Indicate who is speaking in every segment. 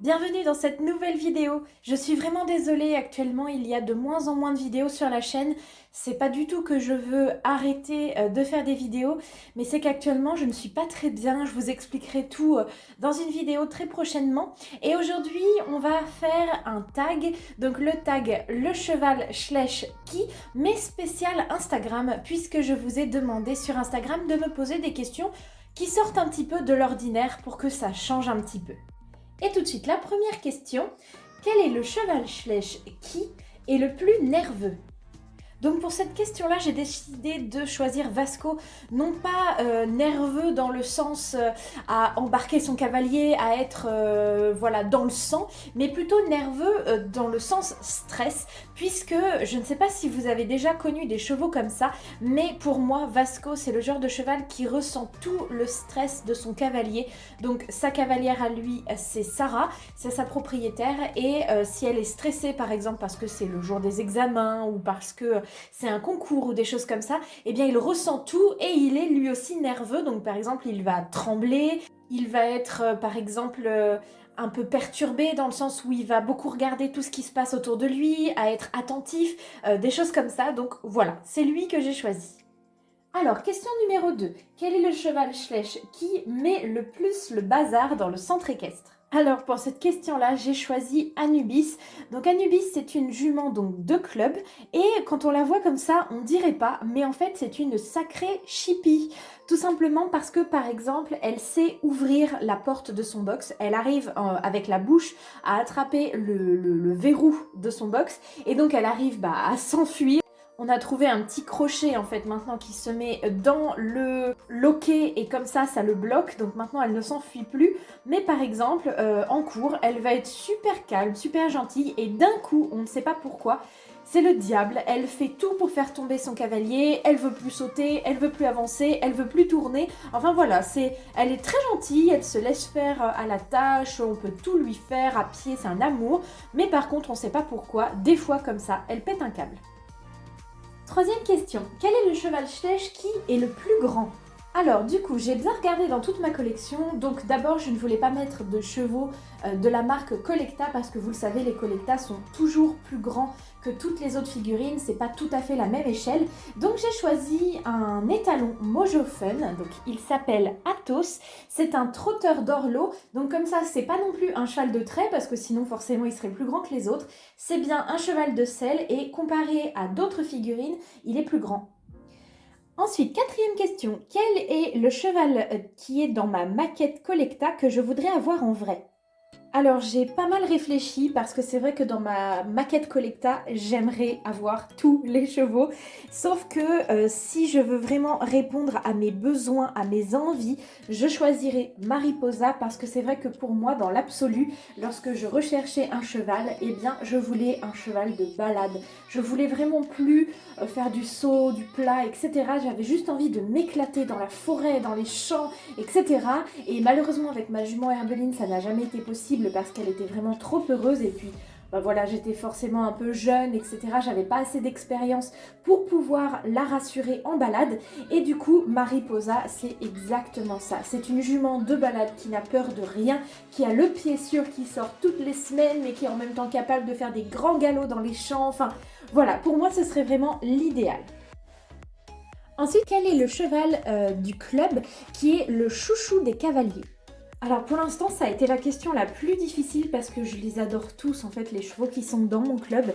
Speaker 1: Bienvenue dans cette nouvelle vidéo. Je suis vraiment désolée, actuellement il y a de moins en moins de vidéos sur la chaîne. C'est pas du tout que je veux arrêter de faire des vidéos, mais c'est qu'actuellement je ne suis pas très bien. Je vous expliquerai tout dans une vidéo très prochainement. Et aujourd'hui on va faire un tag, donc le tag le cheval qui, mais spécial Instagram, puisque je vous ai demandé sur Instagram de me poser des questions qui sortent un petit peu de l'ordinaire pour que ça change un petit peu. Et tout de suite, la première question, quel est le cheval Schleich qui est le plus nerveux? Donc pour cette question-là, j'ai décidé de choisir Vasco, non pas nerveux dans le sens à embarquer son cavalier, à être voilà, dans le sang, mais plutôt nerveux dans le sens stress, puisque je ne sais pas si vous avez déjà connu des chevaux comme ça, mais pour moi, Vasco, c'est le genre de cheval qui ressent tout le stress de son cavalier. Donc sa cavalière à lui, c'est Sarah, c'est sa propriétaire, et si elle est stressée par exemple parce que c'est le jour des examens ou parce que c'est un concours ou des choses comme ça, eh bien il ressent tout et il est lui aussi nerveux. Donc par exemple il va trembler, il va être par exemple un peu perturbé dans le sens où il va beaucoup regarder tout ce qui se passe autour de lui, à être attentif, des choses comme ça. Donc voilà, c'est lui que j'ai choisi. Alors, question numéro 2. Quel est le cheval Schleich qui met le plus le bazar dans le centre équestre? Alors, pour cette question-là, j'ai choisi Anubis. Donc, Anubis, c'est une jument donc, de club. Et quand on la voit comme ça, on dirait pas. Mais en fait, c'est une sacrée chippie. Tout simplement parce que, par exemple, elle sait ouvrir la porte de son box. Elle arrive avec la bouche à attraper le verrou de son box. Et donc, elle arrive à s'enfuir. On a trouvé un petit crochet en fait maintenant qui se met dans le loquet et comme ça le bloque, donc maintenant elle ne s'enfuit plus. Mais par exemple en cours elle va être super calme, super gentille et d'un coup on ne sait pas pourquoi, c'est le diable, elle fait tout pour faire tomber son cavalier, elle veut plus sauter, elle veut plus avancer, elle veut plus tourner. Enfin voilà, elle est très gentille, elle se laisse faire à la tâche, on peut tout lui faire à pied, c'est un amour. Mais par contre on ne sait pas pourquoi, des fois comme ça, elle pète un câble. Troisième question, quel est le cheval Schleich qui est le plus grand? Alors du coup, j'ai bien regardé dans toute ma collection, donc d'abord je ne voulais pas mettre de chevaux de la marque Collecta parce que vous le savez, les Collecta sont toujours plus grands que toutes les autres figurines, c'est pas tout à fait la même échelle. Donc j'ai choisi un étalon Mojo Fun, donc il s'appelle Athos, c'est un trotteur d'Orlo, donc comme ça c'est pas non plus un cheval de trait parce que sinon forcément il serait plus grand que les autres, c'est bien un cheval de selle et comparé à d'autres figurines, il est plus grand. Ensuite, quatrième question, quel est le cheval qui est dans ma maquette Collecta que je voudrais avoir en vrai? Alors j'ai pas mal réfléchi parce que c'est vrai que dans ma maquette Collecta, j'aimerais avoir tous les chevaux. Sauf que si je veux vraiment répondre à mes besoins, à mes envies, je choisirais Mariposa parce que c'est vrai que pour moi, dans l'absolu, lorsque je recherchais un cheval, eh bien je voulais un cheval de balade. Je voulais vraiment plus faire du saut, du plat, etc. J'avais juste envie de m'éclater dans la forêt, dans les champs, etc. Et malheureusement avec ma jument Herbeline, ça n'a jamais été possible parce qu'elle était vraiment trop heureuse et puis voilà, j'étais forcément un peu jeune, etc. J'avais pas assez d'expérience pour pouvoir la rassurer en balade. Et du coup, Mariposa, c'est exactement ça. C'est une jument de balade qui n'a peur de rien, qui a le pied sûr, qui sort toutes les semaines, mais qui est en même temps capable de faire des grands galops dans les champs. Enfin, voilà, pour moi, ce serait vraiment l'idéal. Ensuite, quel est le cheval du club qui est le chouchou des cavaliers? Alors pour l'instant ça a été la question la plus difficile parce que je les adore tous en fait les chevaux qui sont dans mon club,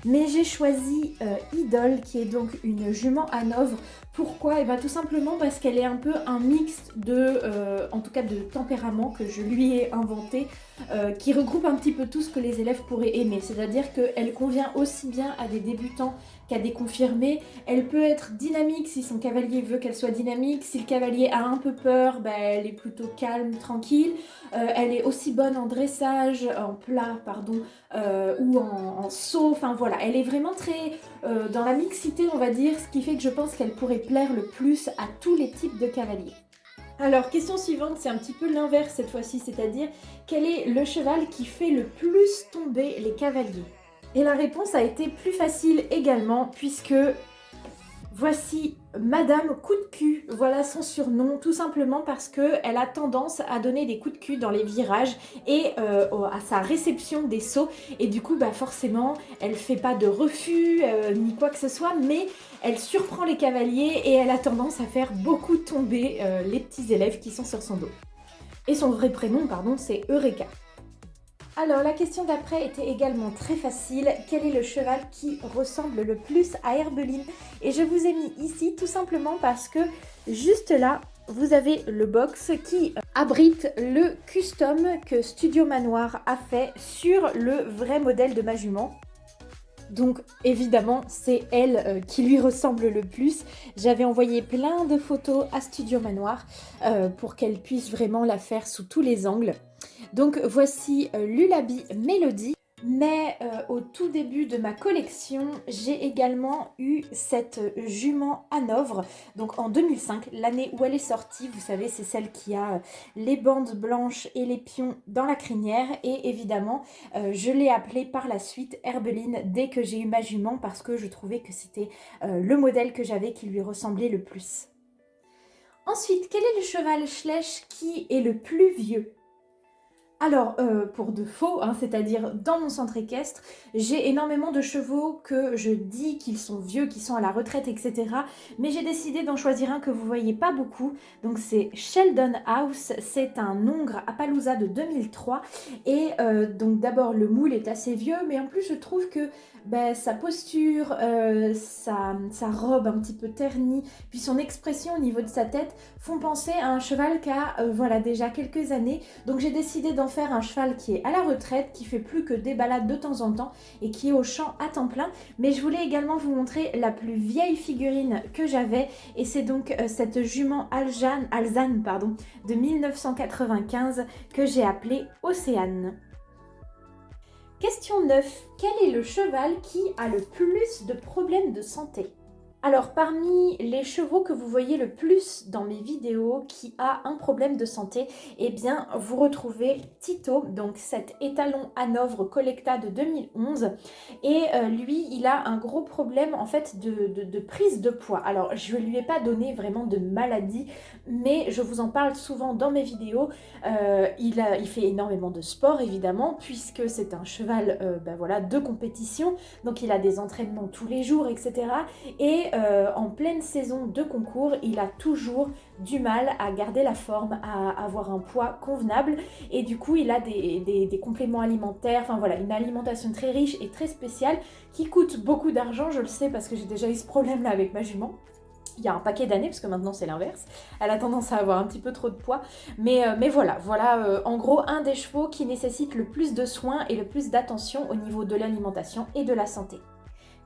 Speaker 1: mais j'ai choisi Idole qui est donc une jument hanovre. Pourquoi? Et bien tout simplement parce qu'elle est un peu un mix de, en tout cas de tempérament que je lui ai inventé, qui regroupe un petit peu tout ce que les élèves pourraient aimer, c'est-à-dire qu'elle convient aussi bien à des débutants qu'à des confirmés. Elle peut être dynamique si son cavalier veut qu'elle soit dynamique. Si le cavalier a un peu peur, elle est plutôt calme, tranquille. Elle est aussi bonne en dressage, en plat, pardon, ou en saut. Enfin voilà, elle est vraiment très dans la mixité, on va dire, ce qui fait que je pense qu'elle pourrait plaire le plus à tous les types de cavaliers. Alors, question suivante, c'est un petit peu l'inverse cette fois-ci, c'est-à-dire quel est le cheval qui fait le plus tomber les cavaliers? Et la réponse a été plus facile également puisque Voici Madame Coup de cul, voilà son surnom, tout simplement parce qu'elle a tendance à donner des coups de cul dans les virages et à sa réception des sauts. Et du coup, bah forcément, elle fait pas de refus ni quoi que ce soit, mais elle surprend les cavaliers et elle a tendance à faire beaucoup tomber les petits élèves qui sont sur son dos. Et son vrai prénom, pardon, c'est Eureka. Alors la question d'après était également très facile. Quel est le cheval qui ressemble le plus à Herbeline? Et je vous ai mis ici tout simplement parce que juste là, vous avez le box qui abrite le custom que Studio Manoir a fait sur le vrai modèle de ma jument. Donc évidemment, c'est elle qui lui ressemble le plus. J'avais envoyé plein de photos à Studio Manoir pour qu'elle puisse vraiment la faire sous tous les angles. Donc voici Lullaby Mélodie. Mais au tout début de ma collection, j'ai également eu cette jument Hanovre, donc en 2005, l'année où elle est sortie. Vous savez, c'est celle qui a les bandes blanches et les pions dans la crinière. Et évidemment, je l'ai appelée par la suite Herbeline dès que j'ai eu ma jument parce que je trouvais que c'était le modèle que j'avais qui lui ressemblait le plus. Ensuite, quel est le cheval Schleich qui est le plus vieux ? Alors, pour de faux, hein, c'est-à-dire dans mon centre équestre, j'ai énormément de chevaux que je dis qu'ils sont vieux, qu'ils sont à la retraite, etc. Mais j'ai décidé d'en choisir un que vous voyez pas beaucoup. Donc c'est Sheldon House, c'est un Hongre Appaloosa de 2003. Et donc d'abord le moule est assez vieux, mais en plus je trouve que sa posture, sa robe un petit peu ternie, puis son expression au niveau de sa tête font penser à un cheval qui a voilà, déjà quelques années. Donc j'ai décidé d'en faire un cheval qui est à la retraite, qui fait plus que des balades de temps en temps et qui est au champ à temps plein. Mais je voulais également vous montrer la plus vieille figurine que j'avais et c'est donc cette jument Alzane de 1995 que j'ai appelée Océane. Question 9. Quel est le cheval qui a le plus de problèmes de santé ? Alors parmi les chevaux que vous voyez le plus dans mes vidéos qui a un problème de santé, eh bien vous retrouvez Tito, donc cet étalon Hanovre Collecta de 2011 et lui il a un gros problème en fait de prise de poids. Alors je ne lui ai pas donné vraiment de maladie mais je vous en parle souvent dans mes vidéos. Il fait énormément de sport évidemment puisque c'est un cheval voilà, de compétition, donc il a des entraînements tous les jours etc. Et en pleine saison de concours, il a toujours du mal à garder la forme, à avoir un poids convenable et du coup il a des compléments alimentaires, enfin voilà, une alimentation très riche et très spéciale qui coûte beaucoup d'argent, je le sais parce que j'ai déjà eu ce problème là avec ma jument. Il y a un paquet d'années, parce que maintenant c'est l'inverse. Elle a tendance à avoir un petit peu trop de poids. Mais voilà en gros un des chevaux qui nécessite le plus de soins et le plus d'attention au niveau de l'alimentation et de la santé.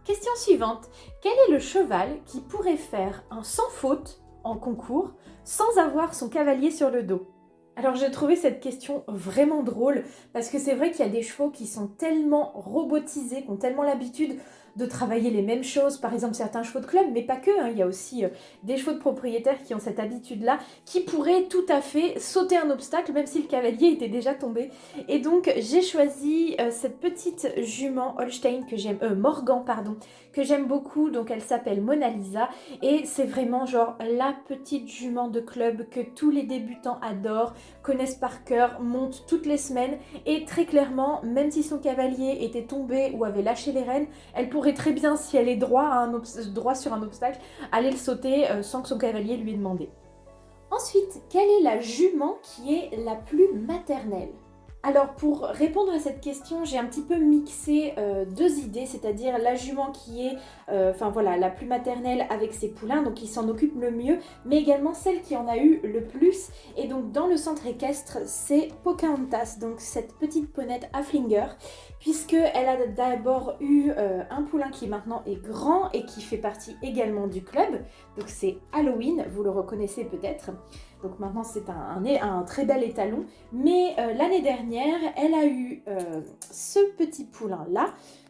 Speaker 1: Question suivante. Quel est le cheval qui pourrait faire un sans faute en concours sans avoir son cavalier sur le dos ? Alors j'ai trouvé cette question vraiment drôle parce que c'est vrai qu'il y a des chevaux qui sont tellement robotisés, qui ont tellement l'habitude de travailler les mêmes choses, par exemple certains chevaux de club, mais pas que, hein. Il y a aussi des chevaux de propriétaires qui ont cette habitude-là, qui pourraient tout à fait sauter un obstacle même si le cavalier était déjà tombé. Et donc j'ai choisi cette petite jument Holstein que j'aime, Morgan pardon, que j'aime beaucoup, donc elle s'appelle Mona Lisa et c'est vraiment genre la petite jument de club que tous les débutants adorent, connaissent par cœur, montent toutes les semaines et très clairement, même si son cavalier était tombé ou avait lâché les rênes, elle pourrait très bien, si elle est droit sur un obstacle, aller le sauter sans que son cavalier lui ait demandé. Ensuite, quelle est la jument qui est la plus maternelle ? Alors pour répondre à cette question, j'ai un petit peu mixé deux idées, c'est-à-dire la jument qui est la plus maternelle avec ses poulains, donc qui s'en occupe le mieux, mais également celle qui en a eu le plus. Et donc dans le centre équestre, c'est Pocahontas, donc cette petite ponette Haflinger, puisqu'elle a d'abord eu un poulain qui maintenant est grand et qui fait partie également du club, donc c'est Halloween, vous le reconnaissez peut-être. Donc maintenant c'est un très bel étalon, mais l'année dernière elle a eu ce petit poulain là,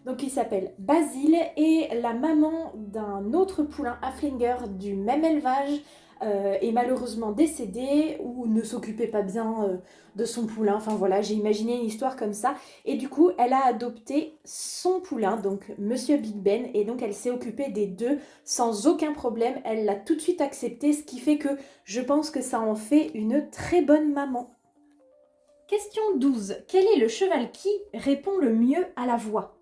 Speaker 1: donc il s'appelle Basile et la maman d'un autre poulain Haflinger du même élevage est malheureusement décédé ou ne s'occupait pas bien de son poulain. Enfin voilà, j'ai imaginé une histoire comme ça. Et du coup, elle a adopté son poulain, donc Monsieur Big Ben, et donc elle s'est occupée des deux sans aucun problème. Elle l'a tout de suite accepté, ce qui fait que je pense que ça en fait une très bonne maman. Question 12. Quel est le cheval qui répond le mieux à la voix?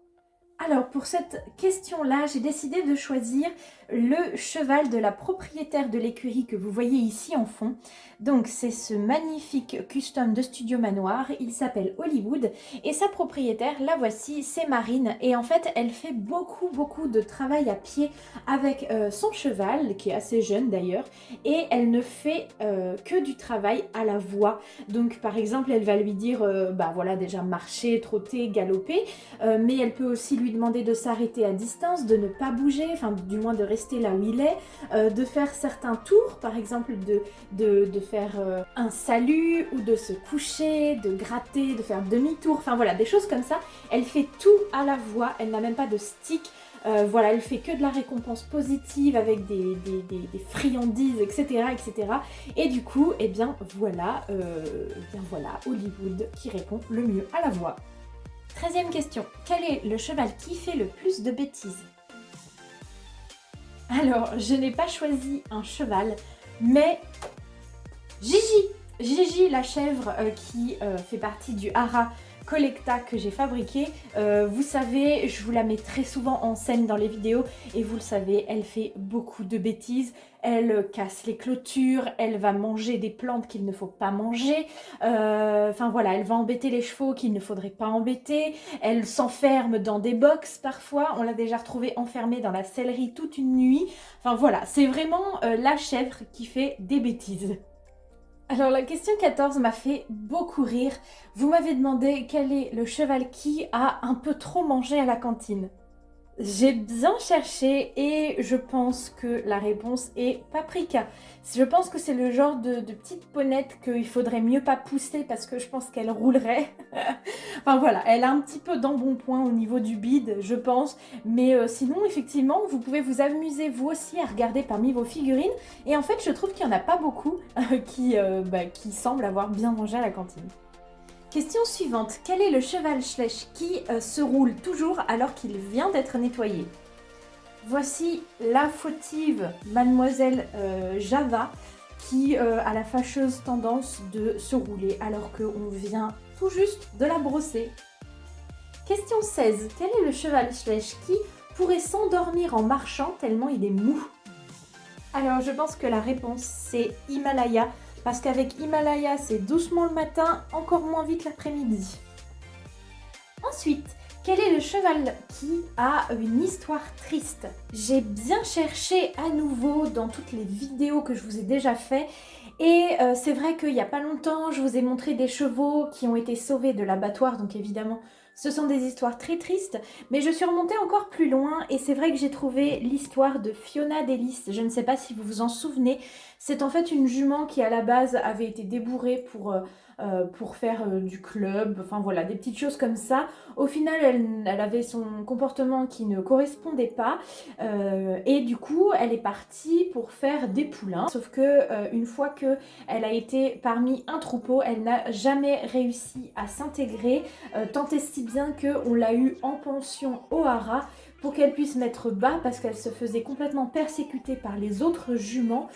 Speaker 1: Alors pour cette question-là, j'ai décidé de choisir le cheval de la propriétaire de l'écurie que vous voyez ici en fond. Donc c'est ce magnifique custom de Studio Manoir, il s'appelle Hollywood et sa propriétaire, la voici, c'est Marine. Et en fait elle fait beaucoup de travail à pied avec son cheval, qui est assez jeune d'ailleurs, et elle ne fait que du travail à la voix. Donc par exemple elle va lui dire, bah voilà déjà marcher, trotter, galoper, mais elle peut aussi lui demander de s'arrêter à distance, de ne pas bouger, enfin du moins de rester là où il est, de faire certains tours, par exemple de faire un salut ou de se coucher, de gratter, de faire demi-tour, enfin voilà, des choses comme ça. Elle fait tout à la voix, elle n'a même pas de stick. Voilà, elle fait que de la récompense positive avec des friandises, etc., etc. Et du coup, eh bien voilà Hollywood qui répond le mieux à la voix. 13e question. Quel est le cheval qui fait le plus de bêtises? Alors, je n'ai pas choisi un cheval, mais Gigi! Gigi, la chèvre qui fait partie du Haras Collecta que j'ai fabriqué. Vous savez, je vous la mets très souvent en scène dans les vidéos et vous le savez, elle fait beaucoup de bêtises. Elle casse les clôtures, elle va manger des plantes qu'il ne faut pas manger. Enfin voilà, elle va embêter les chevaux qu'il ne faudrait pas embêter. Elle s'enferme dans des box parfois. On l'a déjà retrouvée enfermée dans la sellerie toute une nuit. Enfin voilà, c'est vraiment la chèvre qui fait des bêtises. Alors la question 14 m'a fait beaucoup rire. Vous m'avez demandé quel est le cheval qui a un peu trop mangé à la cantine. J'ai bien cherché et je pense que la réponse est Paprika. Je pense que c'est le genre de petite ponette qu'il faudrait mieux pas pousser parce que je pense qu'elle roulerait. Enfin voilà, elle a un petit peu d'embonpoint au niveau du bide, je pense. Mais sinon, effectivement, vous pouvez vous amuser vous aussi à regarder parmi vos figurines. Et en fait, je trouve qu'il n'y en a pas beaucoup qui semblent avoir bien mangé à la cantine. Question suivante. Quel est le cheval Schleich qui se roule toujours alors qu'il vient d'être nettoyé? Voici la fautive Mademoiselle Java qui a la fâcheuse tendance de se rouler alors qu'on vient tout juste de la brosser. Question 16. Quel est le cheval Schleich qui pourrait s'endormir en marchant tellement il est mou? Alors je pense que la réponse c'est Himalaya. Parce qu'avec Himalaya, c'est doucement le matin, encore moins vite l'après-midi. Ensuite, quel est le cheval qui a une histoire triste? J'ai bien cherché à nouveau dans toutes les vidéos que je vous ai déjà fait. Et c'est vrai qu'il n'y a pas longtemps, je vous ai montré des chevaux qui ont été sauvés de l'abattoir. Donc évidemment, ce sont des histoires très tristes. Mais je suis remontée encore plus loin et c'est vrai que j'ai trouvé l'histoire de Fiona Delis. Je ne sais pas si vous vous en souvenez. C'est en fait une jument qui à la base avait été débourrée pour faire du club, enfin voilà, des petites choses comme ça. Au final, elle avait son comportement qui ne correspondait pas et du coup, elle est partie pour faire des poulains. Sauf que une fois qu'elle a été parmi un troupeau, elle n'a jamais réussi à s'intégrer, tant et si bien qu'on l'a eu en pension au Haras pour qu'elle puisse mettre bas parce qu'elle se faisait complètement persécuter par les autres juments.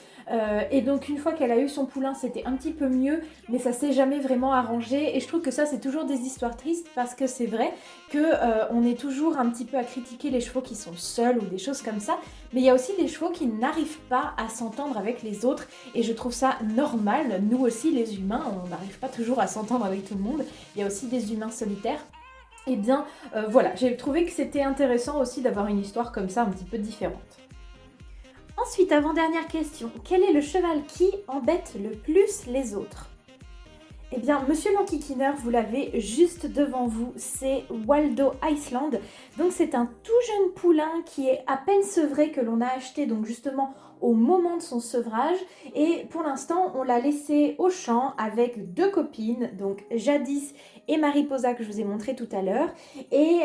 Speaker 1: Et donc une fois qu'elle a eu son poulain, c'était un petit peu mieux, mais ça s'est jamais vraiment arrangé. Et je trouve que ça, c'est toujours des histoires tristes parce que c'est vrai qu'on est toujours un petit peu à critiquer les chevaux qui sont seuls ou des choses comme ça. Mais il y a aussi des chevaux qui n'arrivent pas à s'entendre avec les autres. Et je trouve ça normal. Nous aussi, les humains, on n'arrive pas toujours à s'entendre avec tout le monde. Il y a aussi des humains solitaires. Et bien voilà, j'ai trouvé que c'était intéressant aussi d'avoir une histoire comme ça un petit peu différente. Ensuite, avant-dernière question, quel est le cheval qui embête le plus les autres? Eh bien, Monsieur l'Enquiquineur, vous l'avez juste devant vous, c'est Waldo Iceland. Donc c'est un tout jeune poulain qui est à peine sevré que l'on a acheté donc justement au moment de son sevrage et pour l'instant on l'a laissé au champ avec 2 copines, donc Jadis et Mariposa que je vous ai montré tout à l'heure et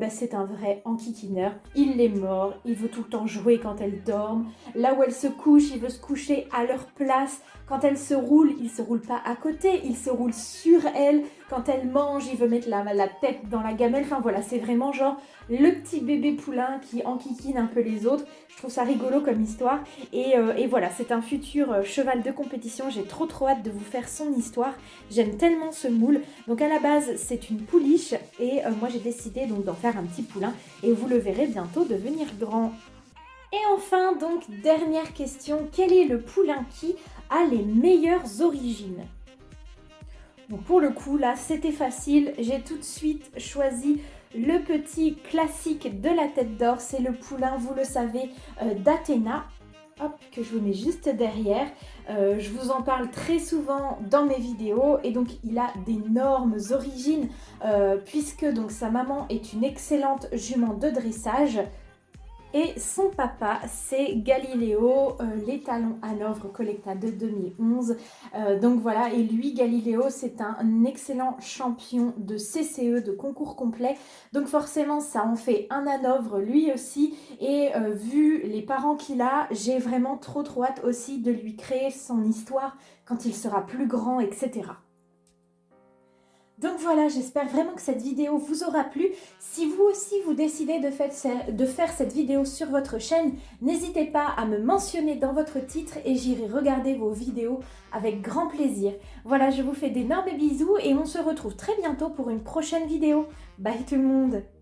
Speaker 1: c'est un vrai enquiquineur, il les mord, il veut tout le temps jouer quand elles dorment, là où elles se couchent, il veut se coucher à leur place, quand elles se roulent, il se roule pas à côté, il se roule sur elles, quand elles mangent, il veut mettre la tête dans la gamelle, enfin voilà, c'est vraiment genre le petit bébé poulain qui enquiquine un peu les autres, je trouve ça rigolo comme histoire et voilà, c'est un futur cheval de compétition, j'ai trop hâte de vous faire son histoire, j'aime tellement ce moule, donc à la base c'est une pouliche et moi j'ai décidé donc d'en faire un petit poulain et vous le verrez bientôt devenir grand. Et enfin donc dernière question, quel est le poulain qui a les meilleures origines? Donc pour le coup là c'était facile, j'ai tout de suite choisi le petit classique de la tête d'or, c'est le poulain, vous le savez, d'Athéna. Hop, que je vous mets juste derrière. Je vous en parle très souvent dans mes vidéos et donc il a d'énormes origines puisque donc sa maman est une excellente jument de dressage. Et son papa, c'est Galiléo, l'étalon Hanovre Collecta de 2011. Donc voilà, et lui, Galiléo, c'est un excellent champion de CCE, de concours complet. Donc forcément, ça en fait un Hanovre lui aussi. Et vu les parents qu'il a, j'ai vraiment trop hâte aussi de lui créer son histoire quand il sera plus grand, etc. Donc voilà, j'espère vraiment que cette vidéo vous aura plu. Si vous aussi vous décidez de faire cette vidéo sur votre chaîne, n'hésitez pas à me mentionner dans votre titre et j'irai regarder vos vidéos avec grand plaisir. Voilà, je vous fais d'énormes bisous et on se retrouve très bientôt pour une prochaine vidéo. Bye tout le monde!